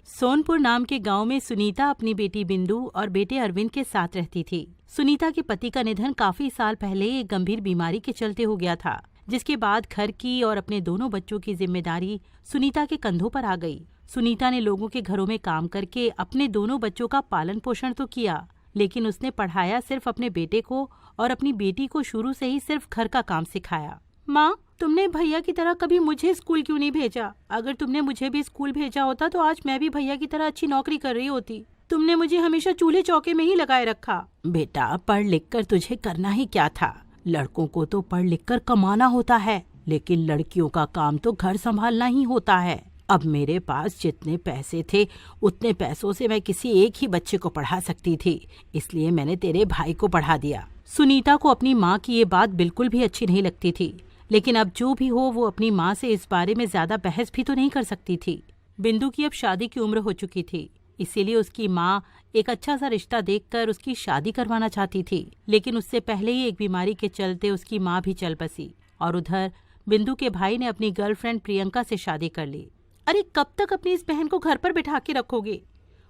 सोनपुर नाम के गांव में सुनीता अपनी बेटी बिंदु और बेटे अरविंद के साथ रहती थी। सुनीता के पति का निधन काफी साल पहले एक गंभीर बीमारी के चलते हो गया था, जिसके बाद घर की और अपने दोनों बच्चों की जिम्मेदारी सुनीता के कंधों पर आ गई। सुनीता ने लोगों के घरों में काम करके अपने दोनों बच्चों का पालन पोषण तो किया, लेकिन उसने पढ़ाया सिर्फ अपने बेटे को और अपनी बेटी को शुरू से ही सिर्फ घर का काम सिखाया। माँ, तुमने भैया की तरह कभी मुझे स्कूल क्यों नहीं भेजा? अगर तुमने मुझे भी स्कूल भेजा होता तो आज मैं भी भैया की तरह अच्छी नौकरी कर रही होती। तुमने मुझे हमेशा चूल्हे चौके में ही लगाए रखा। बेटा, पढ़ लिख कर तुझे करना ही क्या था? लड़कों को तो पढ़ लिख कर कमाना होता है, लेकिन लड़कियों का काम तो घर संभालना ही होता है। अब मेरे पास जितने पैसे थे उतने पैसों से मैं किसी एक ही बच्चे को पढ़ा सकती थी, इसलिए मैंने तेरे भाई को पढ़ा दिया। सुनीता को अपनी माँ की ये बात बिल्कुल भी अच्छी नहीं लगती थी, लेकिन अब जो भी हो वो अपनी माँ से इस बारे में ज्यादा बहस भी तो नहीं कर सकती थी। बिंदु की अब शादी की उम्र हो चुकी थी, इसीलिए उसकी माँ एक अच्छा सा रिश्ता देखकर उसकी शादी करवाना चाहती थी, लेकिन उससे पहले ही एक बीमारी के चलते उसकी माँ भी चल बसी और उधर बिंदु के भाई ने अपनी गर्लफ्रेंड प्रियंका से शादी कर ली। अरे, कब तक अपनी इस बहन को घर पर बिठा के रखोगे?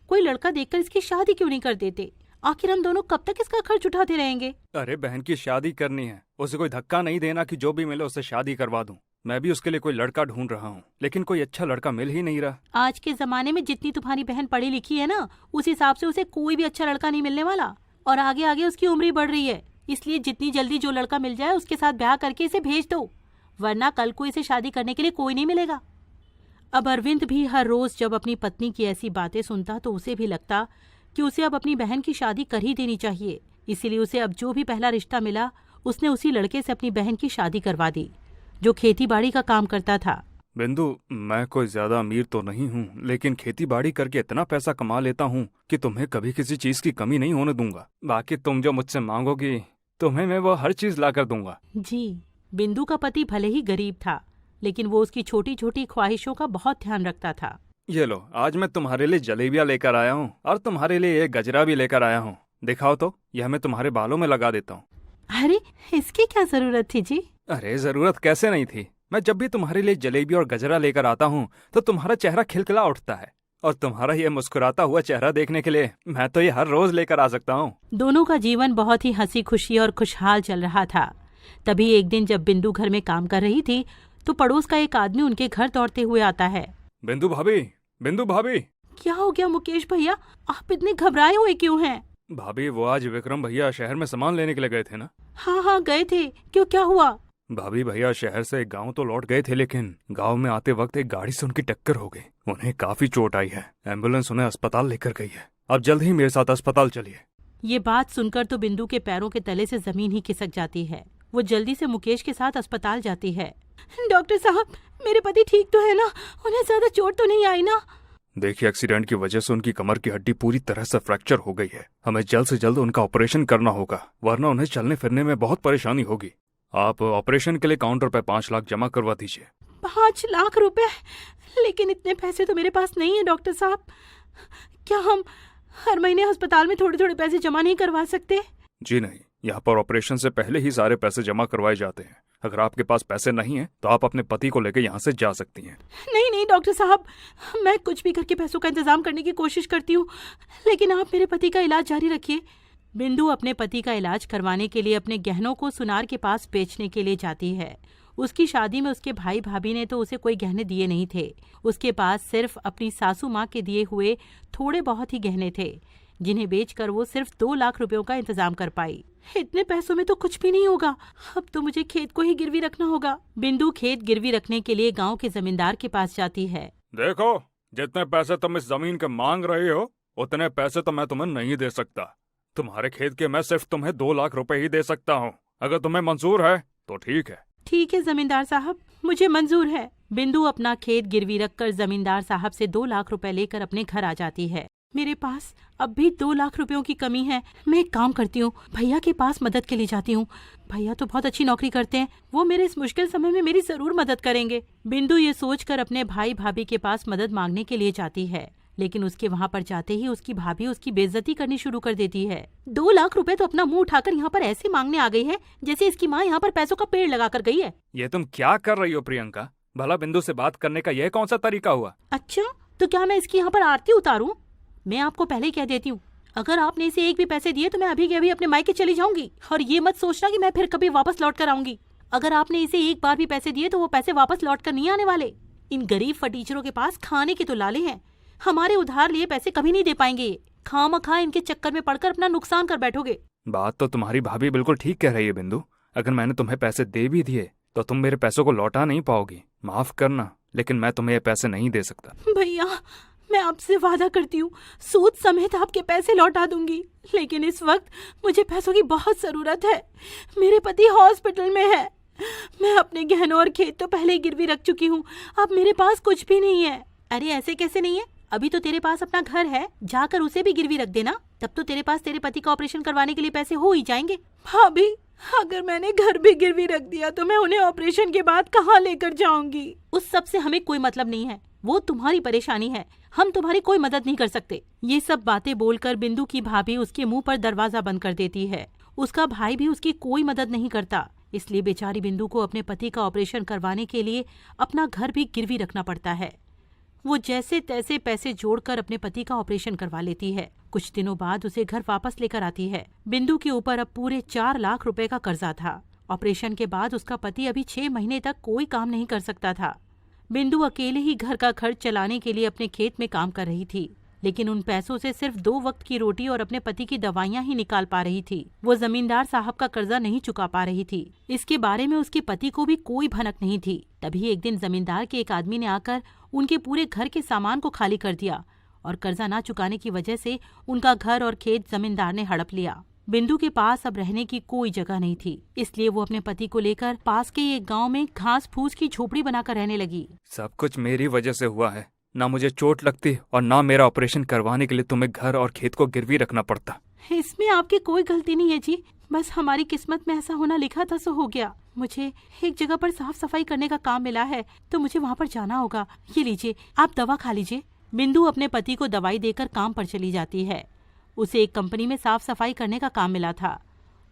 कोई लड़का देखकर इसकी शादी क्यों नहीं कर देते? आखिर हम दोनों कब तक इसका खर्च उठाते रहेंगे? अरे, बहन की शादी करनी है, उसे कोई धक्का नहीं देना कि जो भी मिले उससे शादी करवा दूं। मैं भी उसके लिए कोई लड़का ढूंढ रहा हूँ, लेकिन कोई अच्छा लड़का मिल ही नहीं रहा। आज के जमाने में जितनी तुम्हारी बहन पढ़ी लिखी है ना, उस हिसाब से उसे कोई भी अच्छा लड़का नहीं मिलने वाला, और आगे आगे उसकी उम्र बढ़ रही है, इसलिए जितनी जल्दी जो लड़का मिल जाए उसके साथ ब्याह करके इसे भेज दो, वरना कल को इसे शादी करने के लिए कोई नहीं मिलेगा। अब अरविंद भी हर रोज जब अपनी पत्नी की ऐसी बातें सुनता तो उसे भी लगता कि उसे अब अपनी बहन की शादी कर ही देनी चाहिए, इसीलिए उसे अब जो भी पहला रिश्ता मिला उसने उसी लड़के से अपनी बहन की शादी करवा दी, जो खेती बाड़ी का काम करता था। बिंदु, मैं कोई ज्यादा अमीर तो नहीं हूँ, लेकिन खेती बाड़ी करके इतना पैसा कमा लेता हूँ कि तुम्हें कभी किसी चीज की कमी नहीं होने दूंगा। बाकी तुम जो मुझसे मांगोगी तुम्हें मैं वो हर चीज ला कर दूंगा। जी, बिंदु का पति भले ही गरीब था, लेकिन वो उसकी छोटी छोटी ख्वाहिशों का बहुत ध्यान रखता था। ये लो, आज मैं तुम्हारे लिए जलेबियाँ लेकर आया हूँ और तुम्हारे लिए एक गजरा भी लेकर आया हूँ। दिखाओ तो, यह मैं तुम्हारे बालों में लगा देता हूँ। अरे, इसकी क्या जरूरत थी जी? अरे, जरूरत कैसे नहीं थी? मैं जब भी तुम्हारे लिए जलेबी और गजरा लेकर आता हूँ तो तुम्हारा चेहरा खिलखिला उठता है, और तुम्हारा ये मुस्कुराता हुआ चेहरा देखने के लिए मैं तो ये हर रोज लेकर आ सकता हूँ। दोनों का जीवन बहुत ही हंसी खुशी और खुशहाल चल रहा था। तभी एक दिन जब बिंदु घर में काम कर रही थी तो पड़ोस का एक आदमी उनके घर दौड़ते हुए आता है। बिंदु भाभी, बिंदु भाभी। क्या हो गया मुकेश भैया, आप इतने घबराए हुए क्यों हैं? भाभी, वो आज विक्रम भैया शहर में सामान लेने के लिए गए थे ना? हाँ, गए थे। क्यों, क्या हुआ? भाभी, भैया शहर से एक गांव तो लौट गए थे, लेकिन गांव में आते वक्त एक गाड़ी से उनकी टक्कर हो गई। उन्हें काफी चोट आई है। एम्बुलेंस उन्हें अस्पताल लेकर गई है। अब जल्द ही मेरे साथ अस्पताल चलिए। ये बात सुनकर तो बिंदु के पैरों के तले से जमीन ही खिसक जाती है। वो जल्दी से मुकेश के साथ अस्पताल जाती है। डॉक्टर साहब, मेरे पति ठीक तो है ना? उन्हें ज्यादा चोट तो नहीं आई ना? देखिए, एक्सीडेंट की वजह से उनकी कमर की हड्डी पूरी तरह से फ्रैक्चर हो गई है। हमें जल्द से जल्द उनका ऑपरेशन करना होगा, वरना उन्हें चलने फिरने में बहुत परेशानी होगी। आप ऑपरेशन के लिए काउंटर पर 5 लाख जमा करवा दीजिए। 5 लाख रुपए? लेकिन इतने पैसे तो मेरे पास नहीं है डॉक्टर साहब। क्या हम हर महीने अस्पताल में थोड़े थोड़े पैसे जमा नहीं करवा सकते? जी नहीं, यहाँ पर ऑपरेशन से पहले ही सारे पैसे जमा करवाए जाते हैं। अगर आपके पास पैसे नहीं हैं तो आप अपने पति को लेकर यहाँ से जा सकती हैं। नहीं डॉक्टर साहब, मैं कुछ भी करके पैसों का इंतजाम करने की कोशिश करती हूँ, लेकिन आप मेरे पति का इलाज जारी रखिए। बिंदु अपने पति का इलाज करवाने के लिए अपने गहनों को सुनार के पास बेचने के लिए जाती है। उसकी शादी में उसके भाई भाभी ने तो उसे कोई गहने दिए नहीं थे। उसके पास सिर्फ अपनी सासू माँ के दिए हुए थोड़े बहुत ही गहने थे, जिन्हें बेचकर वो सिर्फ 2 लाख रुपयों का इंतजाम कर पाई। इतने पैसों में तो कुछ भी नहीं होगा। अब तो मुझे खेत को ही गिरवी रखना होगा। बिंदु खेत गिरवी रखने के लिए गांव के जमींदार के पास जाती है। देखो, जितने पैसे तुम इस जमीन के मांग रही हो उतने पैसे तो मैं तुम्हें नहीं दे सकता। तुम्हारे खेत के मैं सिर्फ तुम्हें 2 लाख रुपए ही दे सकता हूँ। अगर तुम्हें मंजूर है तो ठीक है। ठीक है जमींदार साहब, मुझे मंजूर है। बिंदु अपना खेत गिरवी रखकर जमींदार साहब से 2 लाख रुपए लेकर अपने घर आ जाती है। मेरे पास अब भी 2 लाख रुपयों की कमी है। मैं एक काम करती हूँ, भैया के पास मदद के लिए जाती हूँ। भैया तो बहुत अच्छी नौकरी करते हैं, वो मेरे इस मुश्किल समय में मेरी जरूर मदद करेंगे। बिंदु ये सोचकर अपने भाई भाभी के पास मदद मांगने के लिए जाती है, लेकिन उसके वहाँ पर जाते ही उसकी भाभी उसकी बेइज्जती करनी शुरू कर देती है। 2 लाख रुपए तो अपना मुंह उठाकर यहाँ पर ऐसे मांगने आ गई है जैसे इसकी माँ यहाँ पर पैसों का पेड़ लगा कर गई है। ये तुम क्या कर रही हो प्रियंका? भला बिंदु से बात करने का यह कौन सा तरीका हुआ? अच्छा, तो क्या मैं इसकी यहाँ पर आरती उतारूं? मैं आपको पहले ही कह देती हूँ, अगर आपने इसे एक भी पैसे दिए तो मैं अभी के अभी अपने मायके चली जाऊंगी, और ये मत सोचना कि मैं फिर कभी वापस लौट कर आऊंगी। अगर आपने इसे एक बार भी पैसे दिए तो वो पैसे वापस लौट कर नहीं आने वाले। इन गरीब फटीचरों के पास खाने के तो लाले हैं, हमारे उधार लिए पैसे कभी नहीं दे पाएंगे ये। खामखा इनके चक्कर में पड़कर अपना नुकसान कर बैठोगे। बात तो तुम्हारी भाभी बिल्कुल ठीक कह रही है बिंदु। अगर मैंने तुम्हें पैसे दे भी दिए तो तुम मेरे पैसों को लौटा नहीं पाओगी। माफ करना, लेकिन मैं तुम्हें ये पैसे नहीं दे सकता। भैया, मैं आपसे वादा करती हूँ सूद समेत आपके पैसे लौटा दूंगी, लेकिन इस वक्त मुझे पैसों की बहुत जरूरत है। मेरे पति हॉस्पिटल में है, मैं अपने गहनों और खेत तो पहले ही गिरवी रख चुकी हूँ, अब मेरे पास कुछ भी नहीं है। अरे ऐसे कैसे नहीं है? अभी तो तेरे पास अपना घर है, जाकर उसे भी गिरवी रख देना, तब तो तेरे पास तेरे पति का ऑपरेशन करवाने के लिए पैसे हो ही जाएंगे। भाभी, अगर मैंने घर भी गिरवी रख दिया तो मैं उन्हें ऑपरेशन के बाद कहाँ लेकर जाऊंगी? उस सब से हमें कोई मतलब नहीं है, वो तुम्हारी परेशानी है, हम तुम्हारी कोई मदद नहीं कर सकते। ये सब बातें बोलकर बिंदु की भाभी उसके मुंह पर दरवाजा बंद कर देती है। उसका भाई भी उसकी कोई मदद नहीं करता, इसलिए बेचारी बिंदु को अपने पति का ऑपरेशन करवाने के लिए अपना घर भी गिरवी रखना पड़ता है। वो जैसे तैसे पैसे जोड़कर अपने पति का ऑपरेशन करवा लेती है। कुछ दिनों बाद उसे घर वापस लेकर आती है। बिंदु के ऊपर अब पूरे 4 लाख रुपए का कर्जा था। ऑपरेशन के बाद उसका पति अभी 6 महीने तक कोई काम नहीं कर सकता था। बिंदु अकेले ही घर का खर्च चलाने के लिए अपने खेत में काम कर रही थी, लेकिन उन पैसों से सिर्फ 2 वक्त की रोटी और अपने पति की दवाइयां ही निकाल पा रही थी। वो जमींदार साहब का कर्जा नहीं चुका पा रही थी। इसके बारे में उसके पति को भी कोई भनक नहीं थी। तभी एक दिन जमींदार के एक आदमी ने आकर उनके पूरे घर के सामान को खाली कर दिया और कर्जा ना चुकाने की वजह से उनका घर और खेत जमींदार ने हड़प लिया। बिंदु के पास अब रहने की कोई जगह नहीं थी, इसलिए वो अपने पति को लेकर पास के एक गांव में घास फूस की झोपड़ी बनाकर रहने लगी। सब कुछ मेरी वजह से हुआ है, ना मुझे चोट लगती और ना मेरा ऑपरेशन करवाने के लिए तुम्हें घर और खेत को गिरवी रखना पड़ता। इसमें आपकी कोई गलती नहीं है जी, बस हमारी किस्मत में ऐसा होना लिखा था सो हो गया। मुझे एक जगह पर साफ सफाई करने का काम मिला है तो मुझे वहाँ पर जाना होगा। ये लीजिए, आप दवा खा लीजिए। बिंदु अपने पति को दवाई देकर काम पर चली जाती है। उसे एक कंपनी में साफ सफाई करने का काम मिला था।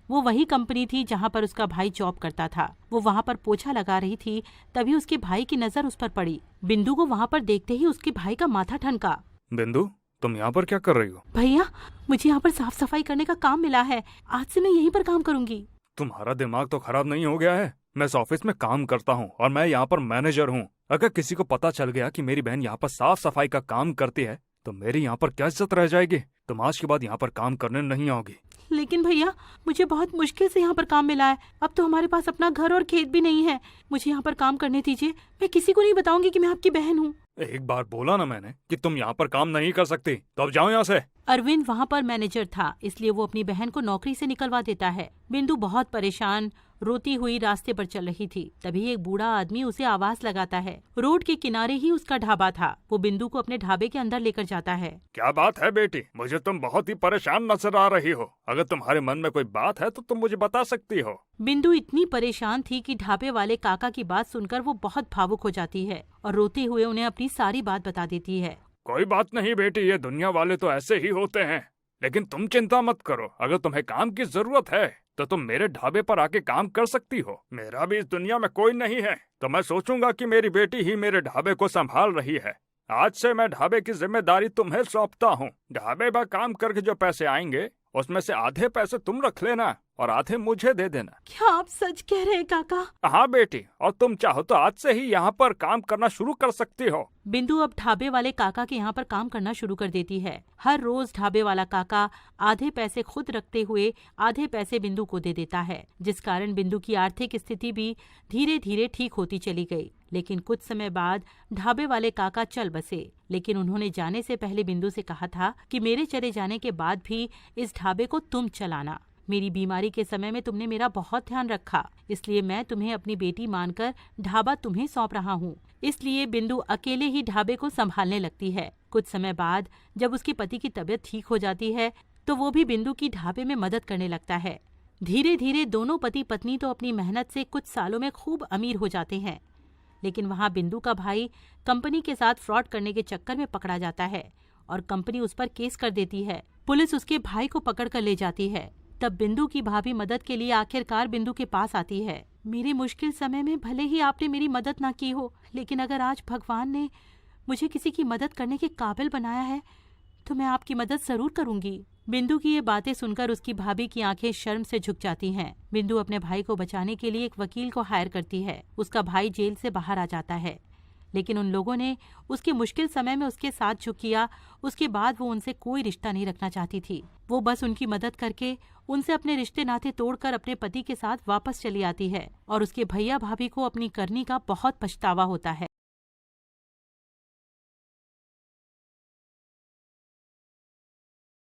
वो वही कंपनी थी जहाँ पर उसका भाई जॉब करता था। वो वहाँ पर पोछा लगा रही थी, तभी उसके भाई की नजर उस पर पड़ी। बिंदु को वहाँ पर देखते ही उसके भाई का माथा ठनका। बिंदु, तुम यहाँ पर क्या कर रही हो? भैया, मुझे यहाँ पर साफ सफाई करने का काम मिला है, आज से मैं यहीं पर काम करूंगी। तुम्हारा दिमाग तो खराब नहीं हो गया है? मैं इस ऑफिस में काम करता हूँ और मैं यहाँ पर मैनेजर हूँ। अगर किसी को पता चल गया कि मेरी बहन यहाँ पर साफ सफाई का काम करती है तो मेरी यहाँ पर क्या इज्जत रह जाएगी? तुम आज के बाद यहाँ पर काम करने नहीं आओगी। लेकिन भैया, मुझे बहुत मुश्किल से यहाँ पर काम मिला है, अब तो हमारे पास अपना घर और खेत भी नहीं है। मुझे यहाँ पर काम करने दीजिए, मैं किसी को नहीं बताऊंगी कि मैं आपकी बहन हूँ। एक बार बोला ना मैंने कि तुम यहाँ पर काम नहीं कर सकती, तो अब जाओ यहाँ से। अरविंद वहाँ पर मैनेजर था, इसलिए वो अपनी बहन को नौकरी से निकलवा देता है। बिंदु बहुत परेशान रोती हुई रास्ते पर चल रही थी, तभी एक बूढ़ा आदमी उसे आवाज लगाता है। रोड के किनारे ही उसका ढाबा था। वो बिंदु को अपने ढाबे के अंदर लेकर जाता है। क्या बात है बेटी, मुझे तुम बहुत ही परेशान नजर आ रही हो। अगर तुम्हारे मन में कोई बात है तो तुम मुझे बता सकती हो। बिंदु इतनी परेशान थी कि ढाबे वाले काका की बात सुनकर वो बहुत भावुक हो जाती है और रोते हुए उन्हें अपनी सारी बात बता देती है। कोई बात नहीं बेटी, ये दुनिया वाले तो ऐसे ही होते हैं, लेकिन तुम चिंता मत करो। अगर तुम्हें काम की जरूरत है तो तुम मेरे ढाबे पर आके काम कर सकती हो। मेरा भी इस दुनिया में कोई नहीं है, तो मैं सोचूंगा कि मेरी बेटी ही मेरे ढाबे को संभाल रही है। आज से मैं ढाबे की जिम्मेदारी तुम्हें सौंपता हूँ। ढाबे पर काम करके जो पैसे आएंगे उसमें से आधे पैसे तुम रख लेना और आधे मुझे दे देना। क्या आप सच कह रहे हैं काका? हाँ बेटी, और तुम चाहो तो आज से ही यहाँ पर काम करना शुरू कर सकती हो। बिंदु अब ढाबे वाले काका के यहाँ पर काम करना शुरू कर देती है। हर रोज ढाबे वाला काका आधे पैसे खुद रखते हुए आधे पैसे बिंदु को दे देता है, जिस कारण बिंदु की आर्थिक स्थिति भी धीरे धीरे ठीक होती चली गई। लेकिन कुछ समय बाद ढाबे वाले काका चल बसे, लेकिन उन्होंने जाने से पहले बिंदु से कहा था कि मेरे चले जाने के बाद भी इस ढाबे को तुम चलाना। मेरी बीमारी के समय में तुमने मेरा बहुत ध्यान रखा, इसलिए मैं तुम्हें अपनी बेटी मानकर ढाबा तुम्हें सौंप रहा हूँ। इसलिए बिंदु अकेले ही ढाबे को संभालने लगती है। कुछ समय बाद जब उसके पति की तबीयत ठीक हो जाती है तो वो भी बिंदु की ढाबे में मदद करने लगता है। धीरे धीरे दोनों पति पत्नी तो अपनी मेहनत से कुछ सालों में खूब अमीर हो जाते हैं, लेकिन वहाँ बिंदु का भाई कंपनी के साथ फ्रॉड करने के चक्कर में पकड़ा जाता है और कंपनी उस पर केस कर देती है। पुलिस उसके भाई को पकड़ कर ले जाती है। तब बिंदु की भाभी मदद के लिए आखिरकार बिंदु के पास आती है। मेरे मुश्किल समय में भले ही आपने मेरी मदद ना की हो, लेकिन अगर आज भगवान ने मुझे किसी की मदद करने के काबिल बनाया है तो मैं आपकी मदद जरूर करूंगी। बिंदु की ये बातें सुनकर उसकी भाभी की आंखें शर्म से झुक जाती हैं। बिंदु अपने भाई को बचाने के लिए एक वकील को हायर करती है। उसका भाई जेल से बाहर आ जाता है, लेकिन उन लोगों ने उसके मुश्किल समय में उसके साथ जो किया, उसके बाद वो उनसे कोई रिश्ता नहीं रखना चाहती थी। वो बस उनकी मदद करके उनसे अपने रिश्ते नाते तोड़कर अपने पति के साथ वापस चली आती है और उसके भैया भाभी को अपनी करनी का बहुत पछतावा होता है।